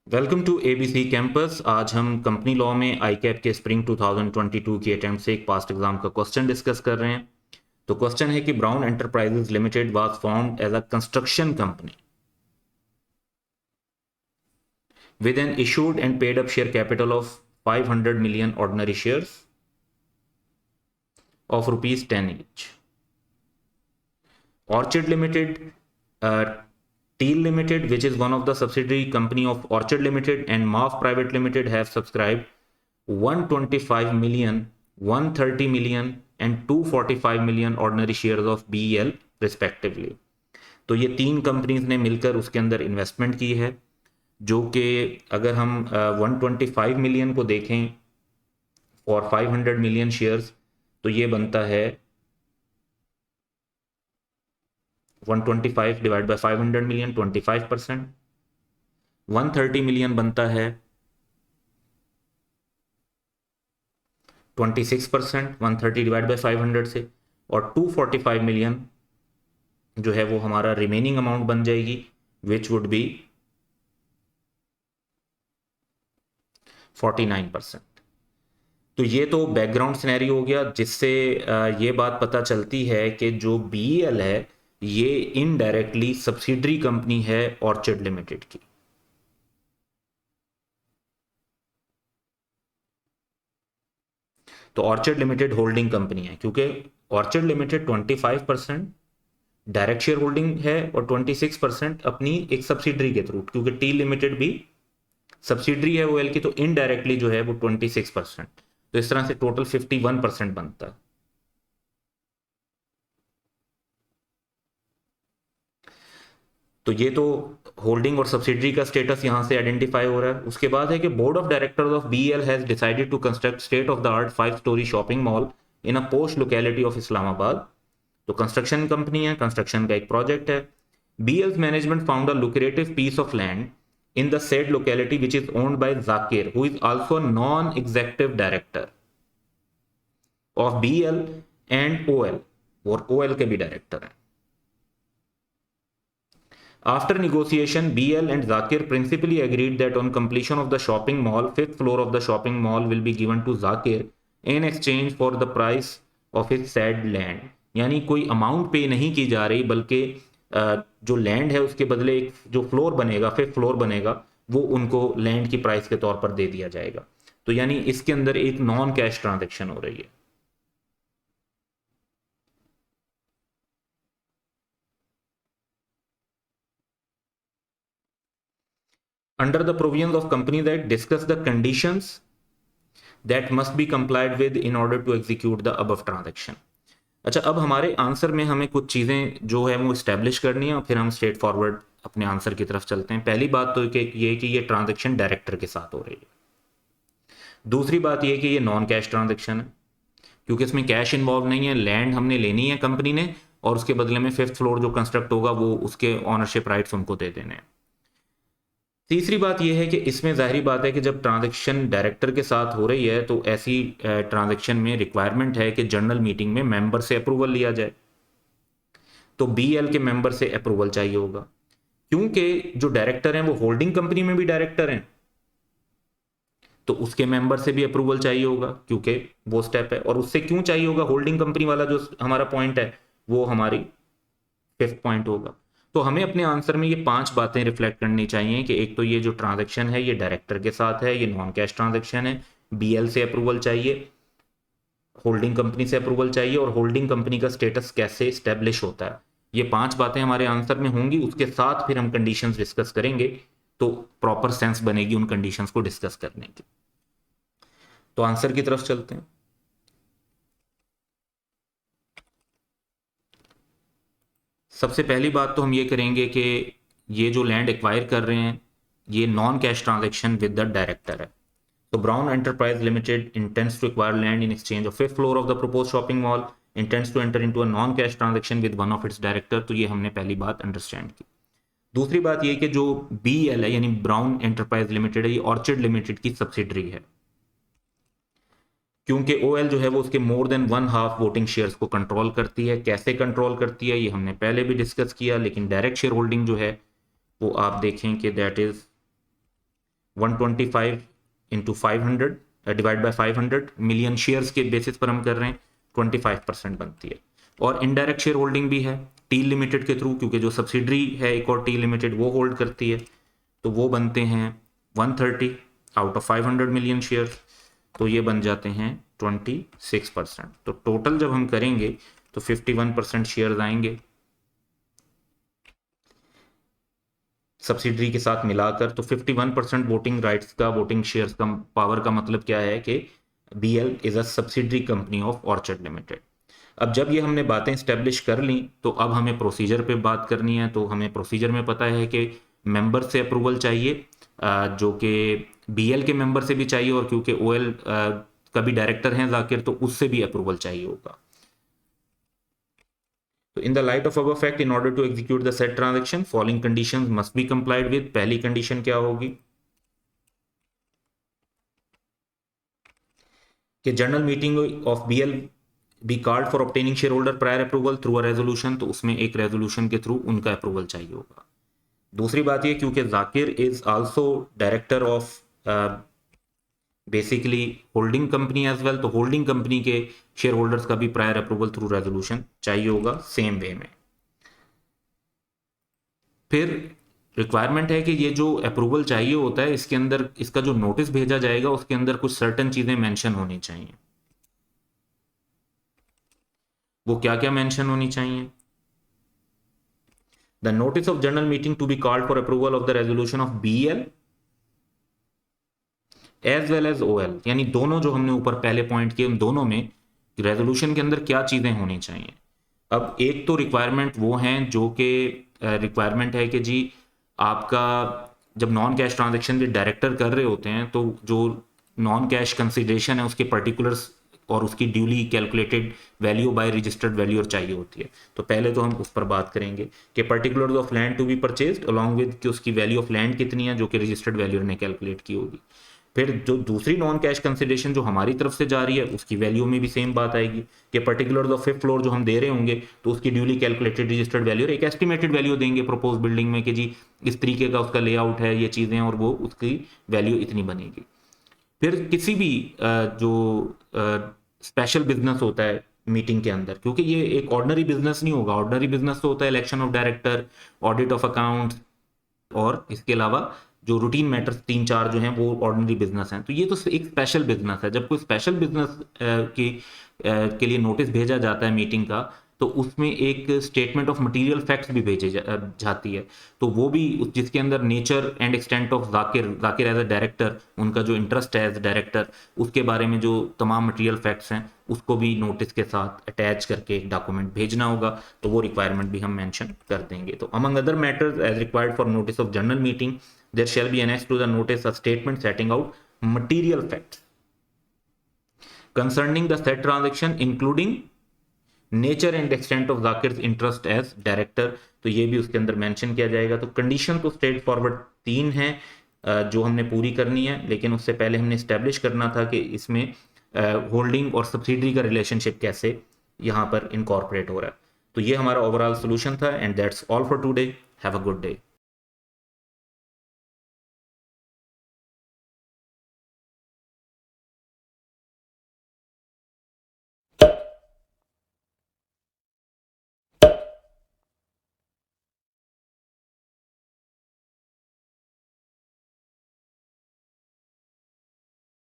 Welcome to ABC campus. आज हम company law में आईकैप के स्प्रिंग 2022 की अटेम्प्ट से एक पास्ट एग्जाम का क्वेश्चन डिस्कस कर रहे हैं। तो क्वेश्चन है कि Brown enterprises limited was formed as a construction company with an issued and paid up share capital of 500 million ordinary shares of rupees 10 each. Orchard Limited, Teal Limited, which is one of the subsidiary company of Orchard Limited, and MAF Private Limited have subscribed 125 million, 130 million and 245 million ordinary shares of BEL respectively. तो ये तीन companies ने मिलकर उसके अंदर investment की है, जो कि अगर हम 125 मिलियन को देखें फॉर 500 मिलियन शेयर्स तो ये बनता है 125 डिवाइड बाय 500 मिलियन 25%। 130 मिलियन बनता है 26%, 130 डिवाइड बाय 500 से, और 245 मिलियन जो है वो हमारा रिमेनिंग अमाउंट बन जाएगी, विच वुड बी 49%। तो ये तो बैकग्राउंड सिनेरी हो गया, जिससे ये बात पता चलती है कि जो बीईएल है ये इनडायरेक्टली सब्सिडरी कंपनी है ऑर्चर्ड लिमिटेड की। तो ऑर्चर्ड लिमिटेड होल्डिंग कंपनी है, क्योंकि orchard limited 25% direct share holding है और 26% अपनी एक सब्सिडरी के थ्रू, क्योंकि टी लिमिटेड भी सब्सिडरी है ओएल की, तो इनडायरेक्टली जो है वो 26%। तो इस तरह से टोटल 51% बनता है। तो ये तो होल्डिंग और सब्सिडरी का स्टेटस यहां से आइडेंटिफाई हो रहा है। उसके बाद है कि board of directors of BL has decided to construct state of the art 5 story shopping mall in a post locality of Islamabad. तो कंस्ट्रक्शन कंपनी है, कंस्ट्रक्शन का एक प्रोजेक्ट है। BL's management found a lucrative piece of land in the said locality which is owned by Zakir, who is also non-executive director of BL and OL, और OL के भी director हैं। After negotiation, BL and Zakir principally agreed that on completion of the shopping mall, fifth floor of the shopping mall will be given to Zakir in exchange for the price of his said land। यानी कोई amount पे नहीं की जा रही, बल्कि जो land है उसके बदले एक जो फ्लोर बनेगा, फिफ्थ फ्लोर बनेगा, वो उनको लैंड की प्राइस के तौर पर दे दिया जाएगा। तो यानी इसके अंदर एक नॉन कैश ट्रांजेक्शन हो रही है। Under the provisions of Companies Act, discuss the conditions that must be complied with in order to execute the above transaction। अच्छा, अब हमारे आंसर में हमें कुछ चीज़ें जो है वो इस्टेब्लिश करनी है और फिर हम स्ट्रेट फॉरवर्ड अपने आंसर की तरफ चलते हैं। पहली बात तो ये कि ये ट्रांजेक्शन डायरेक्टर के साथ हो रही है। दूसरी बात ये कि ये नॉन कैश ट्रांजेक्शन है, क्योंकि इसमें कैश इन्वॉल्व नहीं है। लैंड हमने लेनी है कंपनी ने, और उसके बदले में फिफ्थ फ्लोर जो कंस्ट्रक्ट होगा वो उसके ऑनरशिप राइट्स उनको दे देने हैं। तीसरी बात यह है कि इसमें जाहिर बात है कि जब ट्रांजैक्शन डायरेक्टर के साथ हो रही है तो ऐसी ट्रांजैक्शन में रिक्वायरमेंट है कि जनरल मीटिंग में मेंबर से अप्रूवल लिया जाए। तो बीएल के मेंबर से अप्रूवल चाहिए होगा, क्योंकि जो डायरेक्टर हैं वो होल्डिंग कंपनी में भी डायरेक्टर हैं, तो उसके मेंबर से भी अप्रूवल चाहिए होगा, क्योंकि वो स्टेप है। और उससे क्यों चाहिए होगा? होल्डिंग कंपनी वाला जो हमारा पॉइंट है वो हमारी फिफ्थ पॉइंट होगा। तो हमें अपने आंसर में ये 5 बातें रिफ्लेक्ट करनी चाहिए कि एक तो ये जो ट्रांजैक्शन है ये डायरेक्टर के साथ है, ये नॉन कैश ट्रांजैक्शन है, बीएल से अप्रूवल चाहिए, होल्डिंग कंपनी से अप्रूवल चाहिए, और होल्डिंग कंपनी का स्टेटस कैसे स्टैब्लिश होता है। ये 5 बातें हमारे आंसर में होंगी। उसके साथ फिर हम कंडीशंस डिस्कस करेंगे, तो प्रॉपर सेंस बनेगी उन कंडीशंस को डिस्कस करने की। तो आंसर की तरफ चलते हैं। सबसे पहली बात तो हम ये करेंगे कि ये जो लैंड एक्वायर कर रहे हैं ये non cash transaction with the director है। तो Brown enterprise limited intends to acquire land in exchange of fifth floor of the propose shopping mall, intends to enter into a non cash transaction with one of its director. तो ये हमने पहली बात understand की। दूसरी बात ये कि जो बीएल है यानी ब्राउन एंटरप्राइज लिमिटेड है, ये ऑर्चर्ड लिमिटेड की सब्सिडरी है, क्योंकि ओएल जो है वो उसके मोर देन 1/2 वोटिंग शेयर्स को कंट्रोल करती है। कैसे कंट्रोल करती है ये हमने पहले भी डिस्कस किया, लेकिन डायरेक्ट शेयर होल्डिंग जो है वो आप देखें कि that is 125 into 500 divide by 500 million shares के बेसिस पर हम कर रहे हैं, 25% बनती है। और इनडायरेक्ट शेयर होल्डिंग भी है टी लिमिटेड के थ्रू, क्योंकि जो सब्सिडरी है एक और टी लिमिटेड वो होल्ड करती है, तो वो बनते हैं 130 आउट ऑफ 500 मिलियन शेयर्स, तो ये बन जाते हैं 26%। तो टोटल जब हम करेंगे तो 51% शेयर्स आएंगे सब्सिडरी के साथ मिलाकर। तो 51% वोटिंग राइट्स का, वोटिंग शेयर्स का पावर का मतलब क्या है कि BL is a subsidiary company of orchard limited. अब जब ये हमने बातें स्टैब्लिश कर ली तो अब हमें प्रोसीजर पे बात करनी है। तो हमें प्रोसीजर में पता है कि मेंबर से अप्रूवल चाहिए, जो कि BL के मेंबर से भी चाहिए, और क्योंकि OL का भी डायरेक्टर हैं जाकिर, तो उससे भी अप्रूवल चाहिए होगा। तो in the light of above fact, in order to execute the set transaction following conditions must be complied with. पहली कंडीशन क्या होगी कि general meeting of BL be called for obtaining share holder prior approval through a resolution, तो उसमें एक resolution के through उनका approval चाहिए होगा। दूसरी बात ये, क्योंकि Zakir is also director of basically holding company as well, तो होल्डिंग कंपनी के शेयर होल्डर्स का भी प्रायर अप्रूवल थ्रू रेजोल्यूशन चाहिए होगा सेम वे में। फिर रिक्वायरमेंट है कि ये जो अप्रूवल चाहिए होता है इसके अंदर, इसका जो नोटिस भेजा जाएगा उसके अंदर कुछ सर्टेन चीजें मेंशन होनी चाहिए। वो क्या क्या मेंशन होनी चाहिए? The notice of general meeting to be called for approval of the resolution of BL as well as OL, यानी दोनों जो हमने ऊपर पहले पॉइंट किए उन दोनों में रेजोल्यूशन के अंदर क्या चीजें होनी चाहिए। अब एक तो रिक्वायरमेंट वो हैं जो कि रिक्वायरमेंट है कि जी आपका जब नॉन कैश ट्रांजैक्शन के डायरेक्टर कर रहे होते हैं तो जो नॉन कैश कंसिडरेशन है उसके पर्टिकुलर्स और उसकी duly calculated value by registered value चाहिए होती है। तो पहले तो हम उस पर बात करेंगे कि particulars of land to be purchased along with कि उसकी वैल्यू ऑफ लैंड कितनी है जो कि रजिस्टर्ड वैल्यू ने कैलकुलेट की होगी। फिर जो दूसरी नॉन कैश कंसिडरेशन जो हमारी तरफ से जा रही है उसकी वैल्यू में भी सेम बात आएगी कि पर्टिकुलर ऑफ 5th फ्लोर जो हम दे रहे होंगे तो उसकी ड्यूली कैलकुलेटेड रजिस्टर्ड वैल्यू और एक एस्टिमेटेड वैल्यू देंगे प्रपोज बिल्डिंग में कि जी इस तरीके का उसका लेआउट है, ये चीज़ें, और वो उसकी वैल्यू इतनी बनेगी। फिर किसी भी जो स्पेशल बिजनेस होता है मीटिंग के अंदर, क्योंकि ये एक ऑर्डनरी बिजनेस नहीं होगा। ऑर्डनरी बिजनेस तो होता है election of director, audit of accounts, और इसके अलावा जो रूटीन मैटर्स 3-4 जो हैं वो ऑर्डिनरी बिजनेस हैं। तो ये तो एक स्पेशल बिजनेस है। जब कोई स्पेशल बिजनेस के लिए नोटिस भेजा जाता है मीटिंग का, तो उसमें एक स्टेटमेंट ऑफ मटेरियल फैक्ट्स भी भेजी जाती है। तो वो भी जिसके अंदर nature and extent of Zakir as a director, उनका जो इंटरेस्ट है एज अ डायरेक्टर, उसके बारे में जो तमाम मटेरियल फैक्ट्स हैं उसको भी नोटिस के साथ अटैच करके एक डॉक्यूमेंट भेजना होगा। तो वो रिक्वायरमेंट भी हम मेंशन कर देंगे। तो among other matters as required for notice of general meeting there shall be annexed to the notice a statement setting out material facts concerning the said transaction including nature and extent of Zakir interest as director. तो ये भी उसके अंदर mention किया जाएगा। तो condition तो straight forward 3 हैं जो हमने पूरी करनी है, लेकिन उससे पहले हमने स्टैब्लिश करना था कि इसमें होल्डिंग और सब्सिडरी का रिलेशनशिप कैसे यहाँ पर इनकॉर्पोरेट हो रहा है। तो ये हमारा ओवरऑल सोल्यूशन था। And that's all for today. Have a good day.